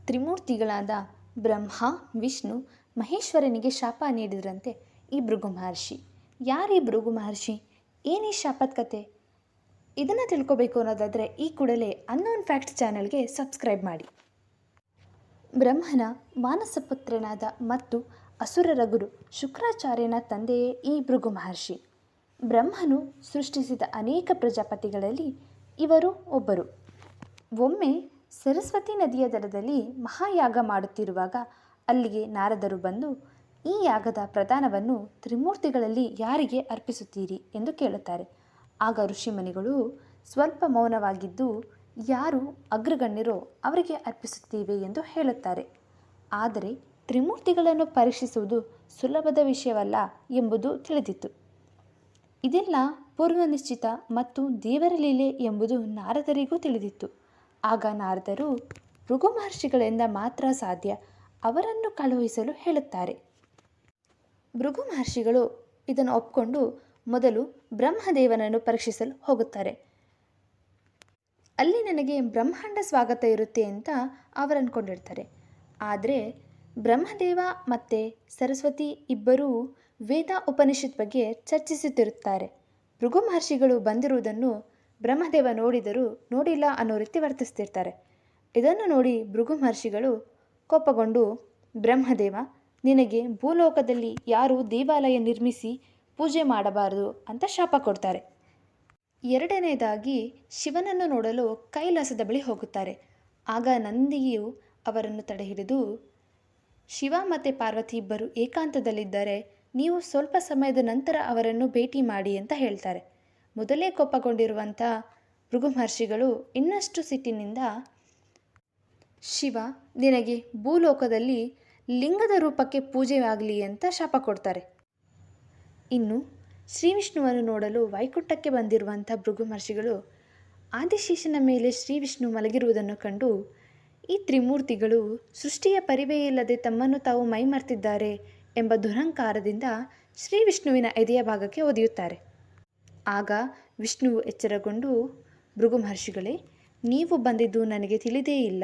ತ್ರಿಮೂರ್ತಿಗಳಾದ ಬ್ರಹ್ಮ, ವಿಷ್ಣು, ಮಹೇಶ್ವರನಿಗೆ ಶಾಪ ನೀಡಿದ್ರಂತೆ ಈ ಭೃಗು ಮಹರ್ಷಿ. ಯಾರೀ ಭೃಗು ಮಹರ್ಷಿ? ಏನೀ ಶಾಪದ ಕತೆ? ಇದನ್ನು ತಿಳ್ಕೊಬೇಕು ಅನ್ನೋದಾದರೆ ಈ ಕೂಡಲೇ ಅನ್ನೋನ್ ಫ್ಯಾಕ್ಟ್ಸ್ ಚಾನಲ್ಗೆ ಸಬ್ಸ್ಕ್ರೈಬ್ ಮಾಡಿ. ಬ್ರಹ್ಮನ ಮಾನಸಪುತ್ರನಾದ ಮತ್ತು ಅಸುರರ ಗುರು ಶುಕ್ರಾಚಾರ್ಯನ ತಂದೆಯೇ ಈ ಭೃಗು ಮಹರ್ಷಿ. ಬ್ರಹ್ಮನು ಸೃಷ್ಟಿಸಿದ ಅನೇಕ ಪ್ರಜಾಪತಿಗಳಲ್ಲಿ ಇವರು ಒಬ್ಬರು. ಒಮ್ಮೆ ಸರಸ್ವತಿ ನದಿಯ ದಡದಲ್ಲಿ ಮಹಾಯಾಗ ಮಾಡುತ್ತಿರುವಾಗ ಅಲ್ಲಿಗೆ ನಾರದರು ಬಂದು, ಈ ಯಾಗದ ಪ್ರದಾನವನ್ನು ತ್ರಿಮೂರ್ತಿಗಳಲ್ಲಿ ಯಾರಿಗೆ ಅರ್ಪಿಸುತ್ತೀರಿ ಎಂದು ಕೇಳುತ್ತಾರೆ. ಆಗ ಋಷಿಮುನಿಗಳು ಸ್ವಲ್ಪ ಮೌನವಾಗಿದ್ದು, ಯಾರು ಅಗ್ರಗಣ್ಯರೋ ಅವರಿಗೆ ಅರ್ಪಿಸುತ್ತೇವೆ ಎಂದು ಹೇಳುತ್ತಾರೆ. ಆದರೆ ತ್ರಿಮೂರ್ತಿಗಳನ್ನು ಪರೀಕ್ಷಿಸುವುದು ಸುಲಭದ ವಿಷಯವಲ್ಲ ಎಂಬುದು ತಿಳಿದಿತ್ತು. ಇದೆಲ್ಲ ಪೂರ್ವನಿಶ್ಚಿತ ಮತ್ತು ದೇವರ ಲೀಲೆ ಎಂಬುದು ನಾರದರಿಗೂ ತಿಳಿದಿತ್ತು. ಆಗ ನಾರದರು ಭೃಗು ಮಹರ್ಷಿಗಳಿಂದ ಮಾತ್ರ ಸಾಧ್ಯ, ಅವರನ್ನು ಕಳುಹಿಸಲು ಹೇಳುತ್ತಾರೆ. ಭೃಗು ಮಹರ್ಷಿಗಳು ಇದನ್ನು ಒಪ್ಪಿಕೊಂಡು ಮೊದಲು ಬ್ರಹ್ಮದೇವನನ್ನು ಪರೀಕ್ಷಿಸಲು ಹೋಗುತ್ತಾರೆ. ಅಲ್ಲಿ ನನಗೆ ಬ್ರಹ್ಮಾಂಡ ಸ್ವಾಗತ ಇರುತ್ತೆ ಅಂತ ಅವರು ಅಂದ್ಕೊಂಡಿರ್ತಾರೆ. ಆದರೆ ಬ್ರಹ್ಮದೇವ ಮತ್ತು ಸರಸ್ವತಿ ಇಬ್ಬರೂ ವೇದ ಉಪನಿಷತ್ ಬಗ್ಗೆ ಚರ್ಚಿಸುತ್ತಿರುತ್ತಾರೆ. ಭೃಗು ಮಹರ್ಷಿಗಳು ಬಂದಿರುವುದನ್ನು ಬ್ರಹ್ಮದೇವ ನೋಡಿದರೂ ನೋಡಿಲ್ಲ ಅನ್ನೋ ರೀತಿ ವರ್ತಿಸ್ತಿರ್ತಾರೆ. ಇದನ್ನು ನೋಡಿ ಭೃಗು ಮಹರ್ಷಿಗಳು ಕೋಪಗೊಂಡು, ಬ್ರಹ್ಮದೇವ, ನಿನಗೆ ಭೂಲೋಕದಲ್ಲಿ ಯಾರೂ ದೇವಾಲಯ ನಿರ್ಮಿಸಿ ಪೂಜೆ ಮಾಡಬಾರದು ಅಂತ ಶಾಪ ಕೊಡ್ತಾರೆ. ಎರಡನೇದಾಗಿ ಶಿವನನ್ನು ನೋಡಲು ಕೈಲಾಸದ ಬಳಿ ಹೋಗುತ್ತಾರೆ. ಆಗ ನಂದಿಯು ಅವರನ್ನು ತಡೆಹಿಡಿದು, ಶಿವ ಮತ್ತು ಪಾರ್ವತಿ ಇಬ್ಬರು ಏಕಾಂತದಲ್ಲಿದ್ದಾರೆ, ನೀವು ಸ್ವಲ್ಪ ಸಮಯದ ನಂತರ ಅವರನ್ನು ಭೇಟಿ ಮಾಡಿ ಅಂತ ಹೇಳ್ತಾರೆ. ಮೊದಲೇ ಕೋಪಗೊಂಡಿರುವಂಥ ಭೃಗು ಮಹರ್ಷಿಗಳು ಇನ್ನಷ್ಟು ಸಿಟ್ಟಿನಿಂದ, ಶಿವ, ನಿನಗೆ ಭೂಲೋಕದಲ್ಲಿ ಲಿಂಗದ ರೂಪಕ್ಕೆ ಪೂಜೆ ಆಗಲಿ ಅಂತ ಶಾಪ ಕೊಡ್ತಾರೆ. ಇನ್ನು ಶ್ರೀ ವಿಷ್ಣುವನ್ನು ನೋಡಲು ವೈಕುಂಠಕ್ಕೆ ಬಂದಿರುವಂಥ ಭೃಗು ಮಹರ್ಷಿಗಳು ಆದಿಶೇಷನ ಮೇಲೆ ಶ್ರೀ ವಿಷ್ಣು ಮಲಗಿರುವುದನ್ನು ಕಂಡು, ಈ ತ್ರಿಮೂರ್ತಿಗಳು ಸೃಷ್ಟಿಯ ಪರಿವೇ ಇಲ್ಲದೆ ತಮ್ಮನ್ನು ತಾವು ಮೈಮರ್ತಿದ್ದಾರೆ ಎಂಬ ದುರಹಂಕಾರದಿಂದ ಶ್ರೀ ವಿಷ್ಣುವಿನ ಎದೆಯ ಭಾಗಕ್ಕೆ ಒದೆಯುತ್ತಾರೆ. ಆಗ ವಿಷ್ಣುವು ಎಚ್ಚರಗೊಂಡು, ಭೃಗು ಮಹರ್ಷಿಗಳೇ, ನೀವು ಬಂದಿದ್ದು ನನಗೆ ತಿಳಿದೇ ಇಲ್ಲ,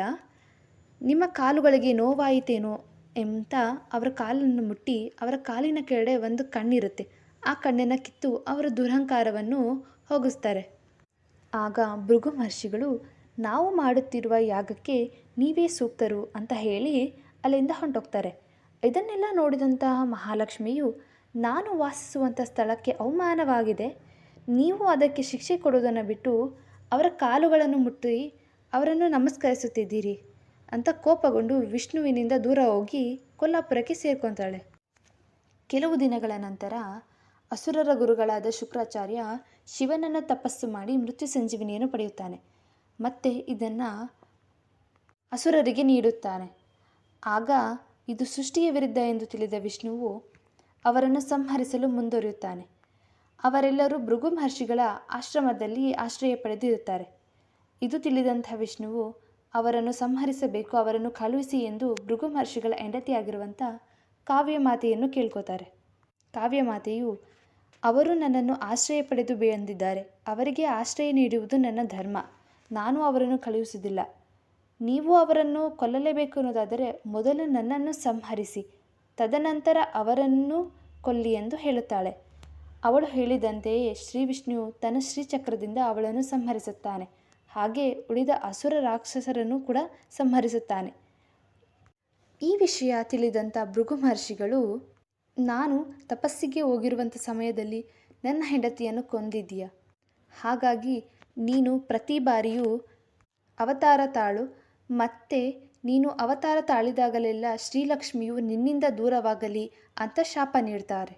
ನಿಮ್ಮ ಕಾಲುಗಳಿಗೆ ನೋವಾಯಿತೇನೋ ಅಂತ ಅವರ ಕಾಲನ್ನು ಮುಟ್ಟಿ ಅವರ ಕಾಲಿನ ಕೆಳಗಡೆ ಒಂದು ಕಣ್ಣಿರುತ್ತೆ, ಆ ಕಣ್ಣನ್ನು ಕಿತ್ತು ಅವರ ದುರಹಂಕಾರವನ್ನು ಹೋಗಿಸ್ತಾರೆ. ಆಗ ಭೃಗು ಮಹರ್ಷಿಗಳು, ನಾವು ಮಾಡುತ್ತಿರುವ ಯಾಗಕ್ಕೆ ನೀವೇ ಸೂಕ್ತರು ಅಂತ ಹೇಳಿ ಅಲ್ಲಿಂದ ಹೊಂಟೋಗ್ತಾರೆ. ಇದನ್ನೆಲ್ಲ ನೋಡಿದಂತಹ ಮಹಾಲಕ್ಷ್ಮಿಯು, ನಾನು ವಾಸಿಸುವಂಥ ಸ್ಥಳಕ್ಕೆ ಅವಮಾನವಾಗಿದೆ, ನೀವು ಅದಕ್ಕೆ ಶಿಕ್ಷೆ ಕೊಡುವುದನ್ನು ಬಿಟ್ಟು ಅವರ ಕಾಲುಗಳನ್ನು ಮುಟ್ಟಿ ಅವರನ್ನು ನಮಸ್ಕರಿಸುತ್ತಿದ್ದೀರಿ ಅಂತ ಕೋಪಗೊಂಡು ವಿಷ್ಣುವಿನಿಂದ ದೂರ ಹೋಗಿ ಕೊಲ್ಲಾಪುರಕ್ಕೆ ಸೇರ್ಕೊತಾಳೆ. ಕೆಲವು ದಿನಗಳ ನಂತರ ಅಸುರರ ಗುರುಗಳಾದ ಶುಕ್ರಾಚಾರ್ಯ ಶಿವನನ್ನು ತಪಸ್ಸು ಮಾಡಿ ಮೃತ್ಯು ಸಂಜೀವಿನಿಯನ್ನು ಪಡೆಯುತ್ತಾನೆ. ಮತ್ತೆ ಇದನ್ನು ಅಸುರರಿಗೆ ನೀಡುತ್ತಾನೆ. ಆಗ ಇದು ಸೃಷ್ಟಿಯ ವಿರುದ್ಧ ಎಂದು ತಿಳಿದ ವಿಷ್ಣುವು ಅವರನ್ನು ಸಂಹರಿಸಲು ಮುಂದುವರಿಯುತ್ತಾನೆ. ಅವರೆಲ್ಲರೂ ಭೃಗು ಮಹರ್ಷಿಗಳ ಆಶ್ರಮದಲ್ಲಿ ಆಶ್ರಯ ಪಡೆದಿರುತ್ತಾರೆ. ಇದು ತಿಳಿದಂಥ ವಿಷ್ಣುವು ಅವರನ್ನು ಸಂಹರಿಸಬೇಕು, ಅವರನ್ನು ಕಳುಹಿಸಿ ಎಂದು ಭೃಗು ಮಹರ್ಷಿಗಳ ಹೆಂಡತಿಯಾಗಿರುವಂಥ ಕಾವ್ಯಮಾತೆಯನ್ನು ಕೇಳ್ಕೋತಾರೆ. ಕಾವ್ಯಮಾತೆಯು, ಅವರು ನನ್ನನ್ನು ಆಶ್ರಯ ಪಡೆದು ಬಂದಿದ್ದಾರೆ, ಅವರಿಗೆ ಆಶ್ರಯ ನೀಡುವುದು ನನ್ನ ಧರ್ಮ, ನಾನು ಅವರನ್ನು ಕಳುಹಿಸುವುದಿಲ್ಲ, ನೀವು ಅವರನ್ನು ಕೊಲ್ಲಲೇಬೇಕು ಅನ್ನೋದಾದರೆ ಮೊದಲು ನನ್ನನ್ನು ಸಂಹರಿಸಿ ತದನಂತರ ಅವರನ್ನು ಕೊಲ್ಲಿ ಎಂದು ಹೇಳುತ್ತಾಳೆ. ಅವಳು ಹೇಳಿದಂತೆಯೇ ಶ್ರೀ ವಿಷ್ಣು ತನ್ನ ಶ್ರೀಚಕ್ರದಿಂದ ಅವಳನ್ನು ಸಂಹರಿಸುತ್ತಾನೆ. ಹಾಗೆ ಉಳಿದ ಅಸುರ ರಾಕ್ಷಸರನ್ನು ಕೂಡ ಸಂಹರಿಸುತ್ತಾನೆ. ಈ ವಿಷಯ ತಿಳಿದಂಥ ಭೃಗು ಮಹರ್ಷಿಗಳು, ನಾನು ತಪಸ್ಸಿಗೆ ಹೋಗಿರುವಂಥ ಸಮಯದಲ್ಲಿ ನನ್ನ ಹೆಂಡತಿಯನ್ನು ಕೊಂದಿದ್ದೀಯ, ಹಾಗಾಗಿ ನೀನು ಪ್ರತಿ ಬಾರಿಯೂ ಅವತಾರ ತಾಳು, ಮತ್ತೆ ನೀನು ಅವತಾರ ತಾಳಿದಾಗಲೆಲ್ಲ ಶ್ರೀಲಕ್ಷ್ಮಿಯು ನಿನ್ನಿಂದ ದೂರವಾಗಲಿ ಅಂತ ಶಾಪ ನೀಡ್ತಾರೆ.